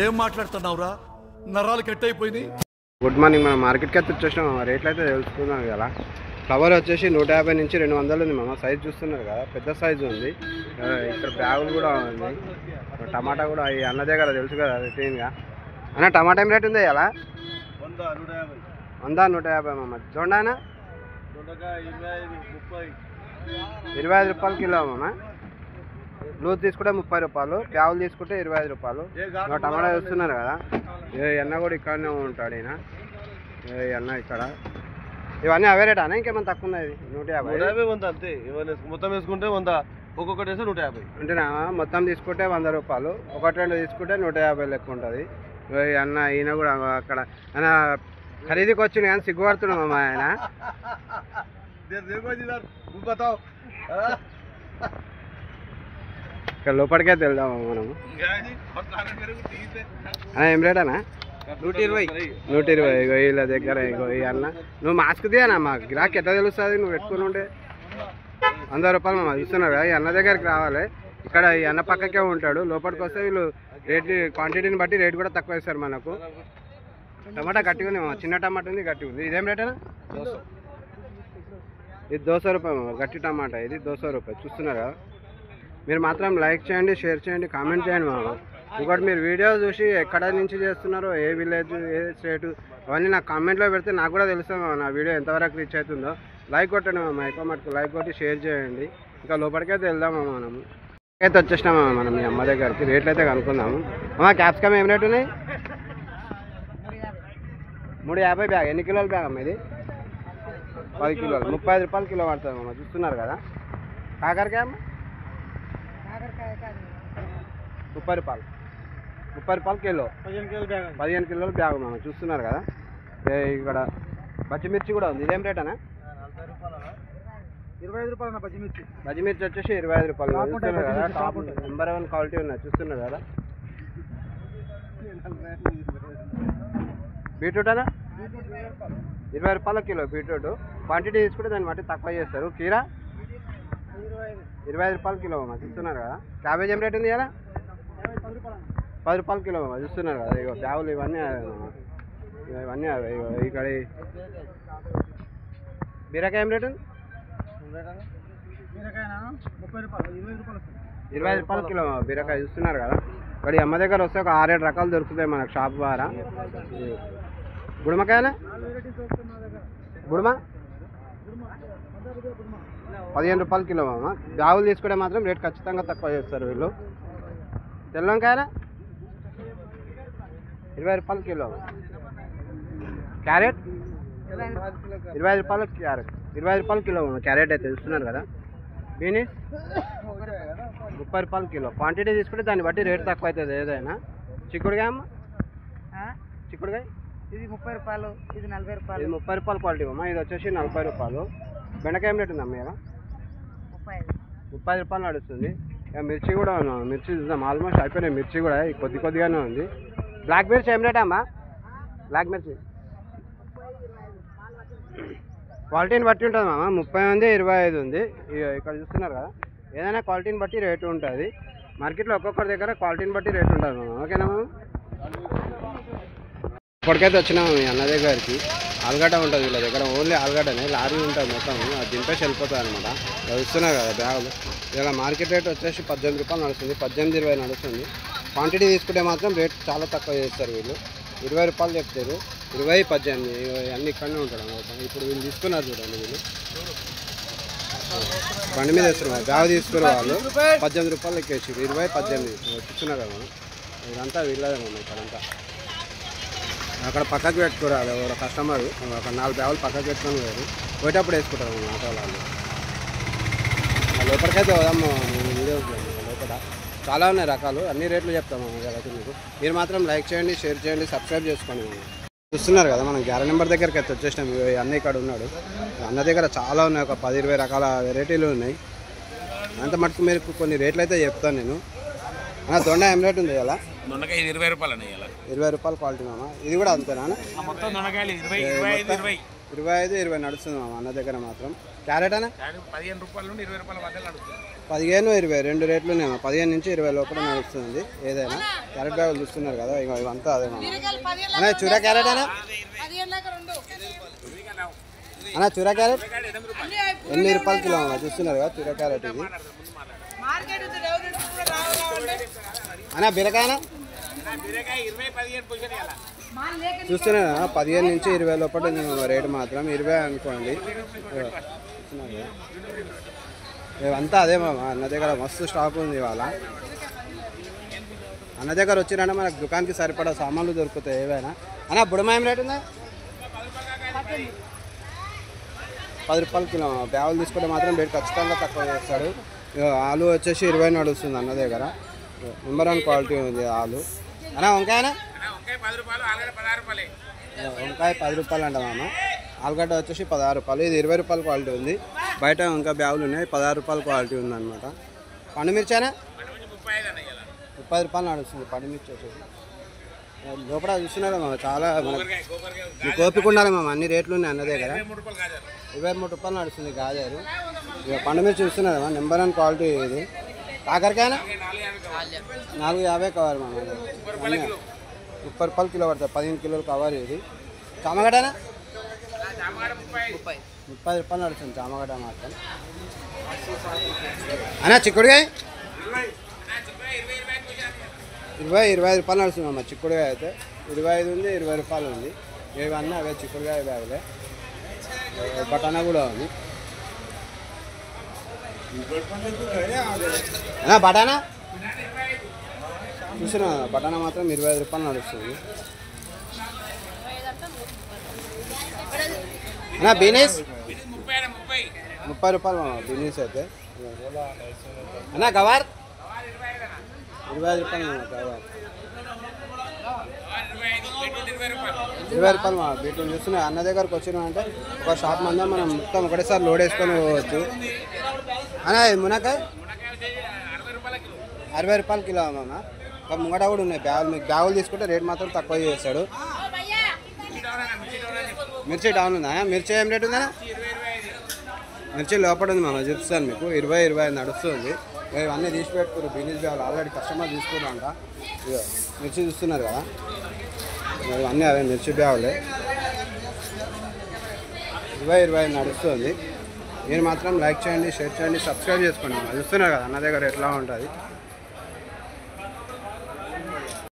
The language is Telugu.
ఏం మాట్లాడుతున్నావురా? నరాలు కట్ అయిపోయింది. Good morning. మనం మార్కెట్కి అయితే వచ్చేసినాం. రేట్లు అయితే తెలుసుకున్నాం కదా. ఫ్లవర్ వచ్చేసి 150 నుంచి 200 ఉంది మామ. సైజ్ చూస్తున్నారు కదా, పెద్ద సైజు ఉంది. ఇక్కడ బ్యాగులు కూడా ఉంది. టమాటా కూడా ఈ అన్న దగ్గర తెలుసు కదా రొటీన్గా. అన్న టమాటా ఏం రేట్ ఉంది ఇలా? 100 150 మామ. చూడండి 25 రూపాయలు కిలో మామ. లూజ్ తీసుకుంటే 30 రూపాయలు, ప్యావులు తీసుకుంటే 25 రూపాయలు. టమాటా చూస్తున్నారు కదా, ఎన్న కూడా ఇక్కడనే ఉంటాడు ఈయన. అన్న ఇక్కడ ఇవన్నీ అవే రేటా ఇంకేమైనా తక్కువ ఉన్నది? 150 అంతే. మొత్తం వేసుకుంటే 100, ఒక్కొక్కటి వేస్తే 150 అంటేనా? మొత్తం తీసుకుంటే 100 రూపాయలు, 1-2 తీసుకుంటే 150 లెక్క ఉంటుంది. అన్న ఈయన కూడా అక్కడ ఆయన ఖరీదుకి వచ్చింది కానీ సిగ్గుపడుతున్నాం అమ్మా ఆయన. ఇక్కడ లోపలికే వెళ్దామా మనము. ఏం రేట్ అన్న? 120 వీళ్ళ దగ్గర. అన్న నువ్వు మాస్క్ తీయనమ్మా, గిరాక్ ఎట్లా తెలుస్తుంది నువ్వు పెట్టుకుని ఉంటే? 100 రూపాయలు మా చూస్తున్నావు కదా. ఈ అన్న దగ్గరికి రావాలి. ఇక్కడ ఈ అన్న పక్కకే ఉంటాడు. లోపలికి వస్తే వీళ్ళు రేట్ క్వాంటిటీని బట్టి రేట్ కూడా తక్కువ వేస్తారు మనకు. టమాటా గట్టిగా ఉంది, చిన్న టమాటా ఉంది, గట్టిగా ఉంది. ఇదేం రేట్ అన్న? ఇది 200 రూపాయలు గట్టి టమాటా. ఇది 200 రూపాయలు. చూస్తున్నారు కదా. మీరు మాత్రం లైక్ చేయండి, షేర్ చేయండి, కామెంట్ చేయండి మామ. ఇంకోటి మీరు వీడియో చూసి ఎక్కడ నుంచి చేస్తున్నారో, ఏ విలేజ్, ఏ స్టేటు, అవన్నీ నాకు కామెంట్లో పెడితే నాకు కూడా తెలుస్తుంది నా వీడియో ఎంతవరకు రీచ్ అవుతుందో. లైక్ కొట్టండి మామ, ఎక్కువ మటుకు లైక్ కొట్టి షేర్ చేయండి. ఇంకా లోపలికైతే వెళ్దామా మనము. అయితే వచ్చేసినామా మనం మీ అమ్మ దగ్గరికి. రేట్లు అయితే కనుక్కుందాము. అమ్మ క్యాప్సికమ్ ఏం రేటు ఉన్నాయి? 350 బ్యాగ్. ఎన్ని కిలోల బ్యాగ్ అమ్మ ఇది? 10 కిలోలు. 35 రూపాయలు కిలో పడుతుంది అమ్మ. చూస్తున్నారు కదా. కాకరకాయ అమ్మ 30 రూపాయలు. 30 రూపాయలు కిలో. 15 కిలోల బ్యాగ్ మనం చూస్తున్నారు కదా. ఇక్కడ పచ్చిమిర్చి కూడా ఉంది. ఇదేం రేట్ అన్న? 25 రూపాయలు అన్న పచ్చిమిర్చి. పచ్చిమిర్చి వచ్చేసి 25 రూపాయలు. చూస్తున్నారు కదా, టాప్ నెంబర్ 1 క్వాలిటీ ఉన్నాయి. చూస్తున్నారు కదా. బీట్రూట్ అన్న 20 రూపాయల కిలో బీట్రూట్. క్వాంటిటీ తీసుకుంటే దాన్ని బట్టి తక్కువ చేస్తారు. కీరా 25 రూపాయల కిలో అమ్మ. చూస్తున్నారు కదా. క్యాబేజ్ ఏం రేట్ ఉంది కదా? 10 రూపాయల కిలో అమ్మ. చూస్తున్నారు కదా. ఇగో బ్యాగులు ఇవన్నీ ఇవన్నీ ఇక్కడ. బీరకాయ ఏం రేటు ఉంది? 20 రూపాయల కిలో బీరకాయ. చూస్తున్నారు కదా. ఇక్కడ అమ్మ దగ్గర వస్తే ఒక 6-7 రకాలు దొరుకుతాయి మనకు షాప్ ద్వారా. బుడమకాయనా? బుడమ 15 రూపాయల కిలో అమ్మ. బ్యాగులు తీసుకుంటే మాత్రం రేట్ ఖచ్చితంగా తక్కువ చేస్తారు వీళ్ళు. తెల్లంకాయనా 20 రూపాయల కిలో. క్యారెట్ 25 రూపాయల క్యారెట్. 20 రూపాయల కిలో క్యారెట్ అయితే. చూస్తున్నారు కదా. బీనీస్ 30 రూపాయల కిలో. క్వాంటిటీ తీసుకుంటే దాన్ని బట్టి రేట్ తక్కువ అవుతుంది ఏదైనా. చిక్కుడుకాయ అమ్మ? చిక్కుడుకాయ ఇది 30 రూపాయలు, ఇది 40 రూపాయలు. ఇది 30 రూపాయల క్వాలిటీ అమ్మ. ఇది వచ్చేసి 40 రూపాయలు. బెండకాయ ఏం రేట్ ఉంది అమ్మ? 30 రూపాయలు నడుస్తుంది. ఇక మిర్చి కూడా ఉన్నాం. మిర్చి చూద్దాం. ఆల్మోస్ట్ అయిపోయినాయి మిర్చి కూడా. కొద్దిగానే ఉంది. బ్లాక్ మిర్చి ఏం రేట్ అమ్మ? బ్లాక్ మిర్చి క్వాలిటీని బట్టి ఉంటుంది మామ. 30 ఉంది, 25 ఉంది. ఇక్కడ చూస్తున్నారు కదా. ఏదైనా క్వాలిటీని బట్టి రేటు ఉంటుంది మార్కెట్లో. ఒక్కొక్కరి దగ్గర క్వాలిటీని బట్టి రేటు ఉంటుంది మామ. ఓకేనా మామ? ఇప్పటికైతే వచ్చినాము మీ అన్న దగ్గరికి. ఆలుగడ్డ ఉంటుంది వీళ్ళ దగ్గర. ఓన్లీ ఆలుగడ్డనే. లారీ ఉంటుంది మొత్తం. అది దింపేసి వెళ్ళిపోతుంది అనమాట. చూస్తున్నారు కదా బ్యాగులు. ఇలా మార్కెట్ రేట్ వచ్చేసి 18 రూపాయలు నడుస్తుంది. 18-20 నడుస్తుంది. క్వాంటిటీ తీసుకుంటే మాత్రం రేట్ చాలా తక్కువ చేస్తారు వీళ్ళు. 20 రూపాయలు చెప్తారు. 20, 18 అన్నీ ఇక్కడనే ఉంటాడు అనమాట. ఇప్పుడు వీళ్ళు తీసుకున్నారు చూడండి. వీళ్ళు బండి మీద వేస్తున్నారు. బ్యాగ్ తీసుకుని వాళ్ళు 18 రూపాయలు ఎక్కేసి 20, 18 చూస్తున్నారు కదా. ఇదంతా వీళ్ళదేమో ఇక్కడంతా. అక్కడ పక్కకు పెట్టుకోరాలి ఒక కస్టమర్. ఒక 4 బ్యాగులు పక్కకు పెట్టుకొని పోయారు. పోయేటప్పుడు వేసుకుంటారు ఆటో వాళ్ళు. లోపలికైతే పోదాము. వీడియోస్ లోపల చాలా ఉన్నాయి రకాలు. అన్ని రేట్లు చెప్తాము అయితే మీకు. మీరు మాత్రం లైక్ చేయండి, షేర్ చేయండి, సబ్స్క్రైబ్ చేసుకోండి. చూస్తున్నారు కదా. మనం 11 నెంబర్ దగ్గరికి అయితే వచ్చేసినాం. అన్న ఇక్కడ ఉన్నాడు. అన్న దగ్గర చాలా ఉన్నాయి. ఒక 10-20 రకాల వెరైటీలు ఉన్నాయి. అంత మటుకు మీరు కొన్ని రేట్లు అయితే చెప్తాను నేను. అన్న దొండ ఏం రేట్ ఉంది ఇలా? దొండకాయ 20 రూపాయలు అన్న. 20 రూపాయల క్వాలిటీ మామ. ఇది కూడా అంతేనా? మొత్తం దొండకాయలు 25 20 నడుస్తుంది మామ అన్న దగ్గర మాత్రం. క్యారెట్ అన్న 15 రూపాయల నుండి 20 రూపాయల మధ్యలో నడుస్తుంది. 15, 20 రెండు రేట్లు ఉన్నాయి. 15 నుంచి 20 లోపల నడుస్తుంది ఏదైనా. క్యారెట్ బ్యాగులు చూస్తున్నారు కదా, ఇవంతా అదే అన్న. చూరా క్యారెట్ అన్నా, అన్న చూరా క్యారెట్ 8 రూపాయలు కిలో అన్న. చూస్తున్నారు కదా చూరా క్యారెట్ ఇది అన్న. బీరకాయనా చూస్తున్నా 15 నుంచి 20 లోపల ఉంది రేటు మాత్రం. 20 అనుకోండి. ఇవంతా అదే మామ. అన్న దగ్గర మస్తు స్టాక్ ఉంది ఇవాళ. అన్న దగ్గర వచ్చిరంటే మనకు దుకాణానికి సరిపడా సామాన్లు దొరుకుతాయి ఏవైనా. అన్న బుడమాయం రేటు ఉందా? 10 రూపాయలు కిలో. బ్యాగులు తీసుకుంటే మాత్రం రేటు ఖచ్చితంగా తక్కువ చేస్తాడు. ఆలు వచ్చేసి 20 నడుస్తుంది అన్న దగ్గర. నెంబర్ 1 క్వాలిటీ ఉంది ఆలు. అన్న వంకాయనా? వంకాయ 10 రూపాయలు అంట మామ. ఆలుగడ్డ వచ్చేసి 16 రూపాయలు. ఇది 20 రూపాయల క్వాలిటీ ఉంది. బయట ఇంకా బ్యాగులు ఉన్నాయి. 16 రూపాయల క్వాలిటీ ఉంది అనమాట. పండుమిర్చానా 30 రూపాయలు నడుస్తుంది పండుమిర్చి వచ్చేసి. లోపల చూస్తున్నారు మామ. చాలా మనకు ఓపిక ఉండాలి మామ. అన్ని రేట్లు ఉన్నాయి అన్న దగ్గర. 23 రూపాయలు నడుస్తుంది గాజారు. ఇక పండుమిర్చి చూస్తున్నారు మామ. నెంబర్ 1 క్వాలిటీ ఇది. కాకరకాయనా 450 కవర్ మామ. 30 రూపాయలు కిలో పడుతుంది. 15 కిలోలు కవర్ ఇది. చామగడ్డనా 30 రూపాయలు నడుస్తుంది చామగడ్డ మాత్రం. అన్నా చిక్కుడుకాయ 20-25 రూపాయలు నడుస్తుంది అమ్మ. చిక్కుడుకాయ అయితే 25 ఉంది, 20 రూపాయలు ఉంది. ఇవన్నీ అవే చిక్కుడుకాయ బ్యాగులే. బటానా కూడా ఉంది అన్నా. బటానా చూసిన బటానా మాత్రం 25 రూపాయలు నడుస్తుంది అన్నా. బీనీస్ 30 రూపాయలు బీనీస్ అయితే అన్నా. గవార్ 25 రూపాయలు గవార్. 20 రూపాయలు మా బీట్రూట్ చూస్తున్నా. అన్న దగ్గరకు వచ్చినా అంటే ఒక షాప్ మందా మనం మొత్తం ఒకటేసారి లోడ్ వేసుకొని పోవచ్చు అన్న. మునక్కాయ 60 రూపాయలు కిలో అమ్మ. ఒక ముంగట కూడా ఉన్నాయి బ్యాగులు. మీకు బ్యాగులు తీసుకుంటే రేట్ మాత్రం తక్కువ చేస్తాడు. మిర్చి డౌన్ ఉందా? మిర్చి ఏం రేట్ ఉందా? మిర్చి లోపల ఉంది మామ. చూపిస్తాను మీకు. 20-25 నడుస్తుంది. ఇవన్నీ తీసి పెట్టుకోరు బిజినెస్ బ్యాగులు. ఆల్రెడీ కస్టమర్ తీసుకున్నారంట. మిర్చి చూస్తున్నారు కదా, ఇవన్నీ అవే మిర్చి బ్యాగులే. 20-25 నడుస్తుంది. మీరు మాత్రం లైక్ చేయండి, షేర్ చేయండి, సబ్స్క్రైబ్ చేసుకోండి. చూస్తున్నారు కదా అన్న దగ్గర ఎట్లా ఉంటుంది.